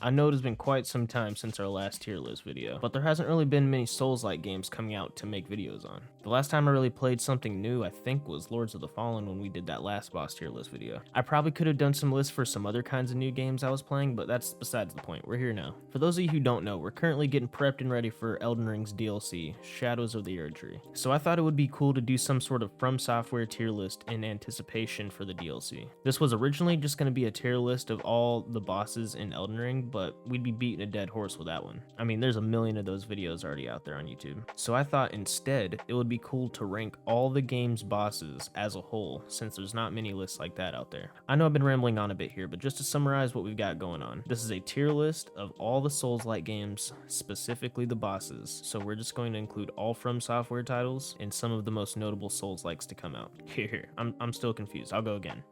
I know it has been quite some time since our last tier list video, but there hasn't really been many Souls-like games coming out to make videos on. The last time I really played something new I think was Lords of the Fallen when we did that last boss tier list video. I probably could have done some lists for some other kinds of new games I was playing, but that's besides the point. We're here now. For those of you who don't know, we're currently getting prepped and ready for Elden Ring's DLC, Shadows of the Erdtree. So I thought it would be cool to do some sort of From Software tier list in anticipation for the DLC. This was originally just going to be a tier list of all the bosses in Elden Ring, but we'd be beating a dead horse with that one. I mean, there's a million of those videos already out there on YouTube. So I thought instead it would be cool to rank all the game's bosses as a whole, since there's not many lists like that out there. I know I've been rambling on a bit here, but just to summarize what we've got going on, this is a tier list of all the Souls-like games, specifically the bosses. So we're just going to include all From Software titles and some of the most notable Souls-likes to come out. Here, I'm still confused. I'll go again.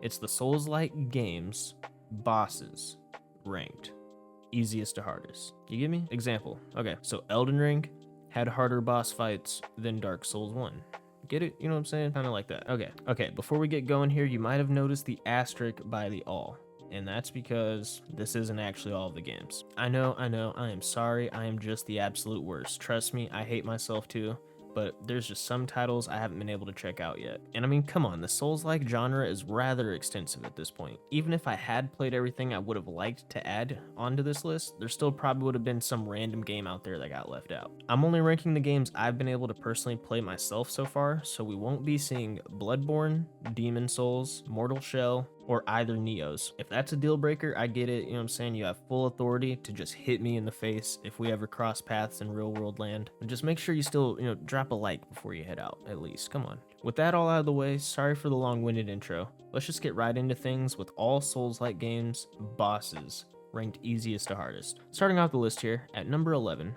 It's the Souls-like games bosses ranked easiest to hardest. You get me? Example. Okay, so Elden Ring had harder boss fights than Dark Souls 1. Get it? You know what I'm saying? Kind of like that. Okay, before we get going here, you might have noticed the asterisk by the all. And that's because this isn't actually all of the games. I know, I am sorry, I am just the absolute worst. Trust me, I hate myself too. But there's just some titles I haven't been able to check out yet. And I mean, come on, the Souls-like genre is rather extensive at this point. Even if I had played everything I would have liked to add onto this list, there still probably would have been some random game out there that got left out. I'm only ranking the games I've been able to personally play myself so far, so we won't be seeing Bloodborne, Demon Souls, Mortal Shell, or either Neos. If that's a deal breaker, I get it, you know what I'm saying? You have full authority to just hit me in the face if we ever cross paths in real world land. But just make sure you still, drop a like before you head out, at least. Come on. With that all out of the way, sorry for the long-winded intro. Let's just get right into things with all Souls-like games, bosses, ranked easiest to hardest. Starting off the list here, at number 11,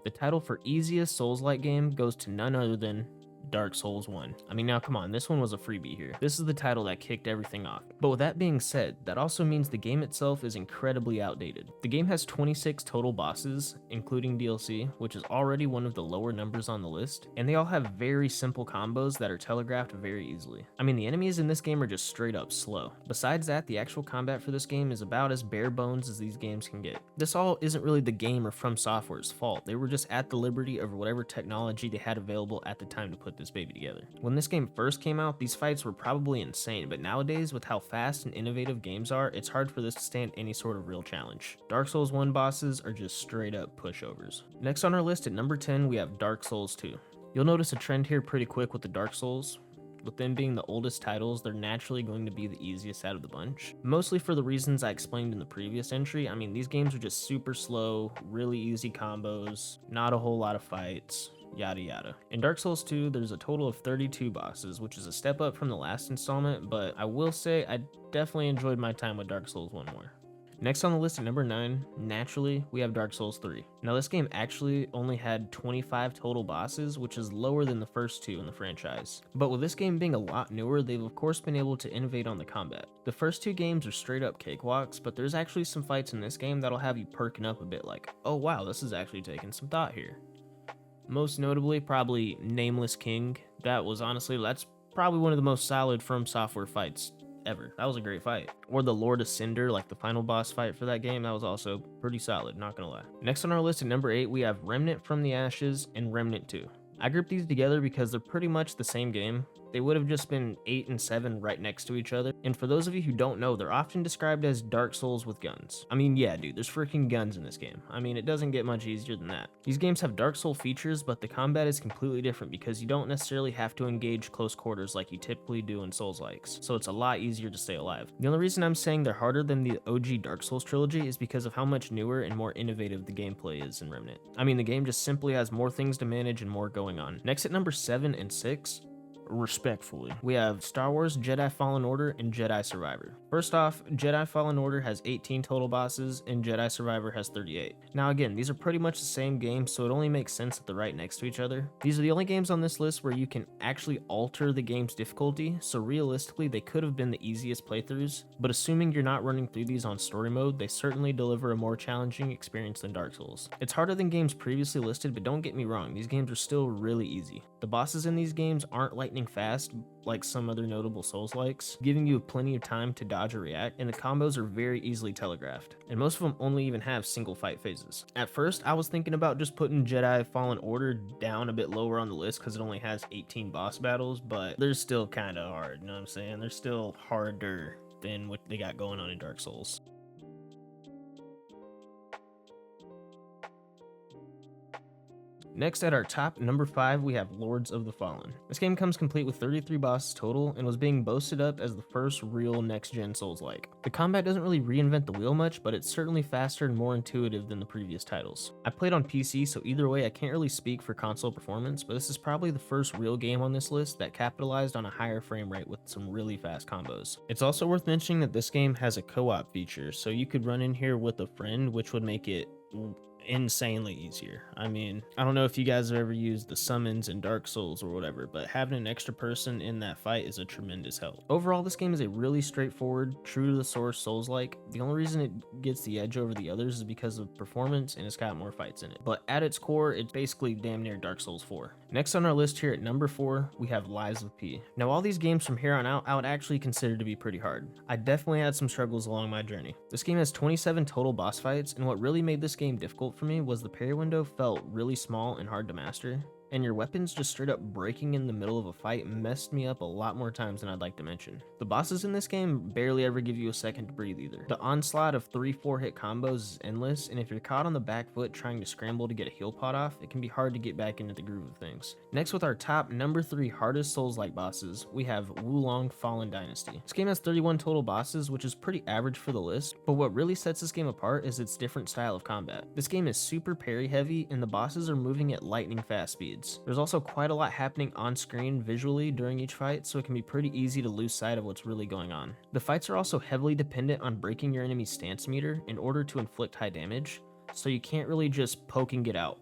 the title for easiest Souls-like game goes to none other than Dark Souls 1. I mean, now come on, this one was a freebie here. This is the title that kicked everything off. But with that being said, that also means the game itself is incredibly outdated. The game has 26 total bosses, including DLC, which is already one of the lower numbers on the list, and they all have very simple combos that are telegraphed very easily. I mean, the enemies in this game are just straight up slow. Besides that, the actual combat for this game is about as bare bones as these games can get. This all isn't really the game or From Software's fault. They were just at the liberty of whatever technology they had available at the time to put this baby together. When this game first came out, these fights were probably insane, but nowadays with how fast and innovative games are, it's hard for this to stand any sort of real challenge. Dark Souls 1 bosses are just straight up pushovers. Next on our list at number 10, we have Dark Souls 2. You'll notice a trend here pretty quick with the Dark Souls. With them being the oldest titles, they're naturally going to be the easiest out of the bunch. Mostly for the reasons I explained in the previous entry. I mean, these games are just super slow, really easy combos, not a whole lot of fights, yada yada. In Dark Souls 2, there's a total of 32 bosses, which is a step up from the last installment, but I will say I definitely enjoyed my time with Dark Souls 1 more. Next on the list at number 9, naturally, we have Dark Souls 3. Now this game actually only had 25 total bosses, which is lower than the first two in the franchise. But with this game being a lot newer, they've of course been able to innovate on the combat. The first two games are straight up cakewalks, but there's actually some fights in this game that'll have you perking up a bit like, oh wow, this is actually taking some thought here. Most notably, probably Nameless King. That's probably one of the most solid From Software fights ever. That was a great fight. Or the Lord of Cinder, like the final boss fight for that game, that was also pretty solid, not gonna lie. Next on our list at number 8, we have Remnant from the Ashes and Remnant 2. I grouped these together because they're pretty much the same game. They would have just been 8 and 7 right next to each other. And for those of you who don't know, they're often described as Dark Souls with guns. I mean, yeah, dude, there's freaking guns in this game. I mean, it doesn't get much easier than that. These games have Dark Soul features, but the combat is completely different because you don't necessarily have to engage close quarters like you typically do in Souls-likes, so it's a lot easier to stay alive. The only reason I'm saying they're harder than the OG Dark Souls trilogy is because of how much newer and more innovative the gameplay is in Remnant. I mean, the game just simply has more things to manage and more going on. Next at number 7 and 6, respectfully, we have Star Wars Jedi Fallen Order and Jedi Survivor. First off, Jedi Fallen Order has 18 total bosses and Jedi Survivor has 38. Now again, these are pretty much the same game, so it only makes sense that they're right next to each other. These are the only games on this list where you can actually alter the game's difficulty, so realistically they could have been the easiest playthroughs, but assuming you're not running through these on story mode, they certainly deliver a more challenging experience than Dark Souls. It's harder than games previously listed, but don't get me wrong, these games are still really easy. The bosses in these games aren't lightning lightning fast like some other notable Souls-likes, giving you plenty of time to dodge or react, and the combos are very easily telegraphed, and most of them only even have single fight phases. At first, I was thinking about just putting Jedi Fallen Order down a bit lower on the list because it only has 18 boss battles, but they're still kind of hard, you know what I'm saying? They're still harder than what they got going on in Dark Souls. Next at our top, number 5, we have Lords of the Fallen. This game comes complete with 33 bosses total and was being boasted up as the first real next-gen Souls-like. The combat doesn't really reinvent the wheel much, but it's certainly faster and more intuitive than the previous titles. I played on PC, so either way I can't really speak for console performance, but this is probably the first real game on this list that capitalized on a higher frame rate with some really fast combos. It's also worth mentioning that this game has a co-op feature, so you could run in here with a friend, which would make it insanely easier. I mean, I don't know if you guys have ever used the summons in Dark Souls or whatever, but having an extra person in that fight is a tremendous help. Overall, this game is a really straightforward, true to the source Souls-like. The only reason it gets the edge over the others is because of performance and it's got more fights in it. But at its core, it's basically damn near Dark Souls 4. Next on our list here at number 4, we have Lies of P. Now, all these games from here on out, I would actually consider to be pretty hard. I definitely had some struggles along my journey. This game has 27 total boss fights, and what really made this game difficult for me was the parry window felt really small and hard to master, and your weapons just straight up breaking in the middle of a fight messed me up a lot more times than I'd like to mention. The bosses in this game barely ever give you a second to breathe either. The onslaught of 3-4 hit combos is endless, and if you're caught on the back foot trying to scramble to get a heal pot off, it can be hard to get back into the groove of things. Next, with our top number 3 hardest Souls-like bosses, we have Wulong Fallen Dynasty. This game has 31 total bosses, which is pretty average for the list, but what really sets this game apart is its different style of combat. This game is super parry heavy, and the bosses are moving at lightning fast speeds. There's also quite a lot happening on screen visually during each fight, so it can be pretty easy to lose sight of what's really going on. The fights are also heavily dependent on breaking your enemy's stance meter in order to inflict high damage, so you can't really just poke and get out.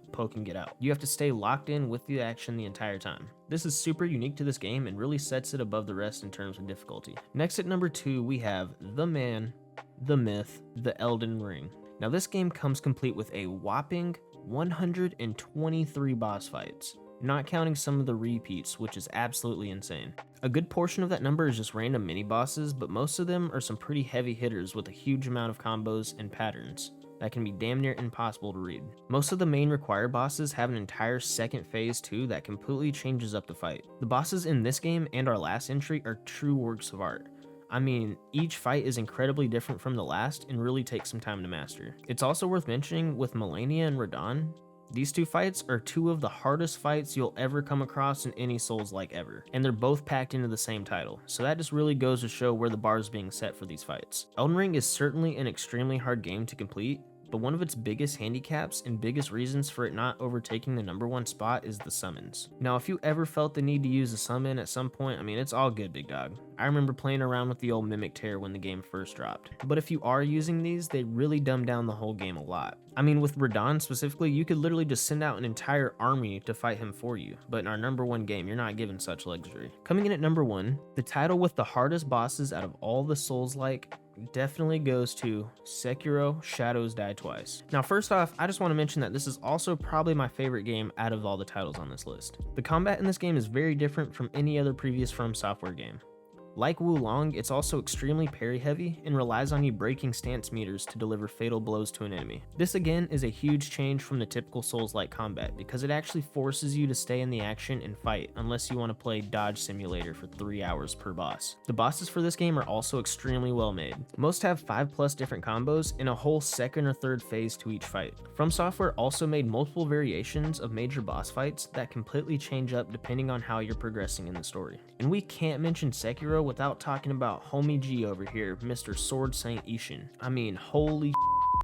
You have to stay locked in with the action the entire time. This is super unique to this game and really sets it above the rest in terms of difficulty. Next at number 2, we have the man, the myth, the Elden Ring. Now this game comes complete with a whopping 123 boss fights, not counting some of the repeats, which is absolutely insane. A good portion of that number is just random mini bosses, but most of them are some pretty heavy hitters with a huge amount of combos and patterns that can be damn near impossible to read. Most of the main required bosses have an entire second phase too that completely changes up the fight. The bosses in this game and our last entry are true works of art. I mean, each fight is incredibly different from the last and really takes some time to master. It's also worth mentioning with Malenia and Radahn, these two fights are two of the hardest fights you'll ever come across in any Souls-like ever, and they're both packed into the same title, so that just really goes to show where the bar is being set for these fights. Elden Ring is certainly an extremely hard game to complete, but one of its biggest handicaps and biggest reasons for it not overtaking the number 1 spot is the summons. Now, if you ever felt the need to use a summon at some point, I mean, it's all good, big dog. I remember playing around with the old Mimic Tear when the game first dropped. But if you are using these, they really dumb down the whole game a lot. I mean, with Radahn specifically, you could literally just send out an entire army to fight him for you, but in our number 1 game, you're not given such luxury. Coming in at number 1, the title with the hardest bosses out of all the Souls-like definitely goes to Sekiro: Shadows Die Twice. Now, first off, I just want to mention that this is also probably my favorite game out of all the titles on this list. The combat in this game is very different from any other previous From Software game. Like Wulong, it's also extremely parry heavy and relies on you breaking stance meters to deliver fatal blows to an enemy. This again is a huge change from the typical Souls-like combat because it actually forces you to stay in the action and fight unless you want to play Dodge Simulator for 3 hours per boss. The bosses for this game are also extremely well made. Most have 5+ different combos and a whole second or third phase to each fight. From Software also made multiple variations of major boss fights that completely change up depending on how you're progressing in the story. And we can't mention Sekiro without talking about homie G over here, Mr. Sword Saint Ishin. I mean, holy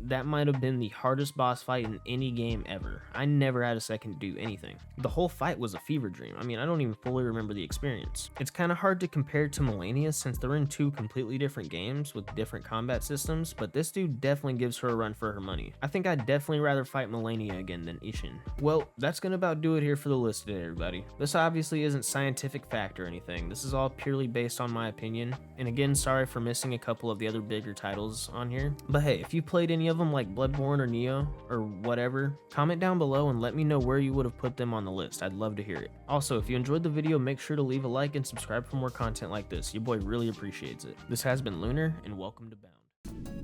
that might have been the hardest boss fight in any game ever. I never had a second to do anything. The whole fight was a fever dream. I mean, I don't even fully remember the experience. It's kind of hard to compare to Malenia since they're in 2 completely different games with different combat systems, but this dude definitely gives her a run for her money. I think I'd definitely rather fight Malenia again than Ishin. Well, that's gonna about do it here for the list today, everybody. This obviously isn't scientific fact or anything. This is all purely based on my opinion. And again, sorry for missing a couple of the other bigger titles on here. But hey, if you played any of of them like Bloodborne or Neo or whatever, comment down below and let me know where you would have put them on the list. I'd love to hear it. Also, if you enjoyed the video, make sure to leave a like and subscribe for more content like this. Your boy really appreciates it. This has been Lunar, and welcome to Bound.